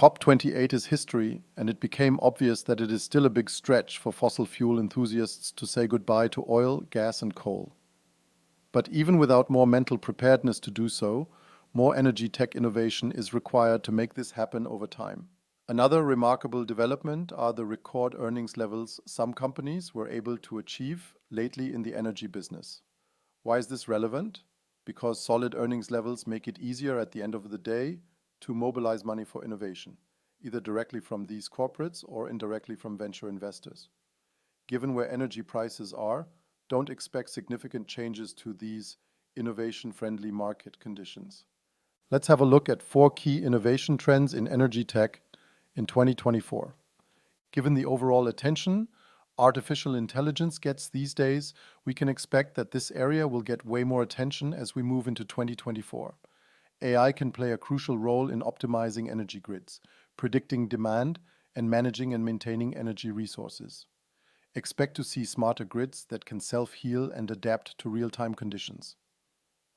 COP28 is history, and it became obvious that it is still a big stretch for fossil fuel enthusiasts to say goodbye to oil, gas, and coal. But even without more mental preparedness to do so, more energy tech innovation is required to make this happen over time. Another remarkable development are the record earnings levels some companies were able to achieve lately in the energy business. Why is this relevant? Because solid earnings levels make it easier at the end of the day to mobilize money for innovation, either directly from these corporates or indirectly from venture investors. Given where energy prices are, don't expect significant changes to these innovation-friendly market conditions. Let's have a look at 4 key innovation trends in energy tech in 2024. Given the overall attention artificial intelligence gets these days, we can expect that this area will get way more attention as we move into 2024. AI can play a crucial role in optimizing energy grids, predicting demand, and managing and maintaining energy resources. Expect to see smarter grids that can self-heal and adapt to real-time conditions.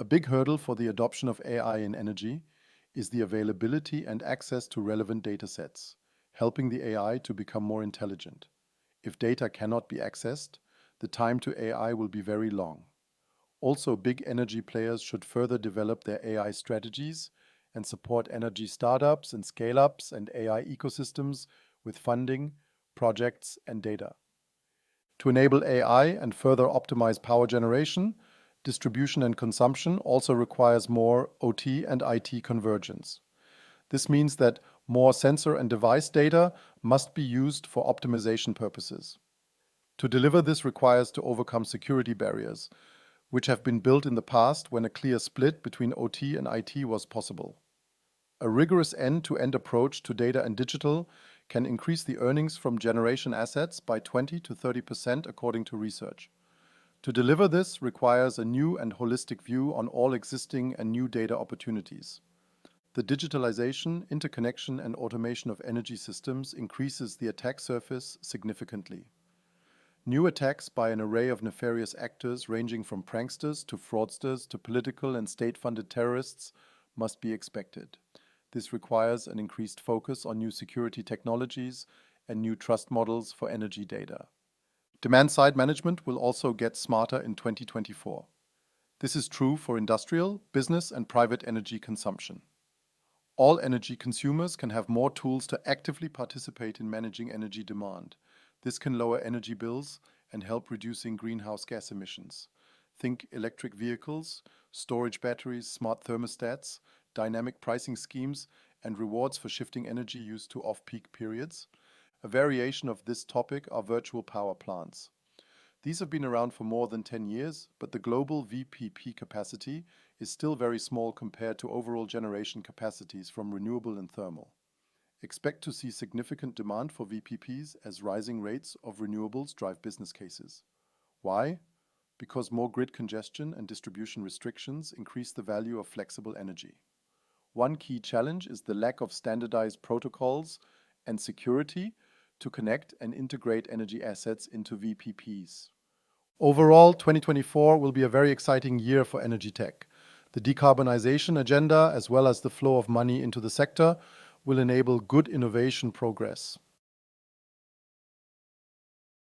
A big hurdle for the adoption of AI in energy is the availability and access to relevant data sets, helping the AI to become more intelligent. If data cannot be accessed, the time to AI will be very long. Also, big energy players should further develop their AI strategies and support energy startups and scale-ups and AI ecosystems with funding, projects, and data. To enable AI and further optimize power generation, distribution and consumption also requires more OT and IT convergence. This means that more sensor and device data must be used for optimization purposes. To deliver this requires to overcome security barriers, which have been built in the past when a clear split between OT and IT was possible. A rigorous end-to-end approach to data and digital can increase the earnings from generation assets by 20 to 30% according to research. To deliver this requires a new and holistic view on all existing and new data opportunities. The digitalization, interconnection, and automation of energy systems increases the attack surface significantly. New attacks by an array of nefarious actors ranging from pranksters to fraudsters to political and state-funded terrorists must be expected. This requires an increased focus on new security technologies and new trust models for energy data. Demand-side management will also get smarter in 2024. This is true for industrial, business, and private energy consumption. All energy consumers can have more tools to actively participate in managing energy demand. This can lower energy bills and help reducing greenhouse gas emissions. Think electric vehicles, storage batteries, smart thermostats, dynamic pricing schemes, and rewards for shifting energy use to off-peak periods. A variation of this topic are virtual power plants. These have been around for more than 10 years, but the global VPP capacity is still very small compared to overall generation capacities from renewable and thermal. Expect to see significant demand for VPPs as rising rates of renewables drive business cases. Why? Because more grid congestion and distribution restrictions increase the value of flexible energy. One key challenge is the lack of standardized protocols and security to connect and integrate energy assets into VPPs. Overall, 2024 will be a very exciting year for energy tech. The decarbonization agenda, as well as the flow of money into the sector, will enable good innovation progress.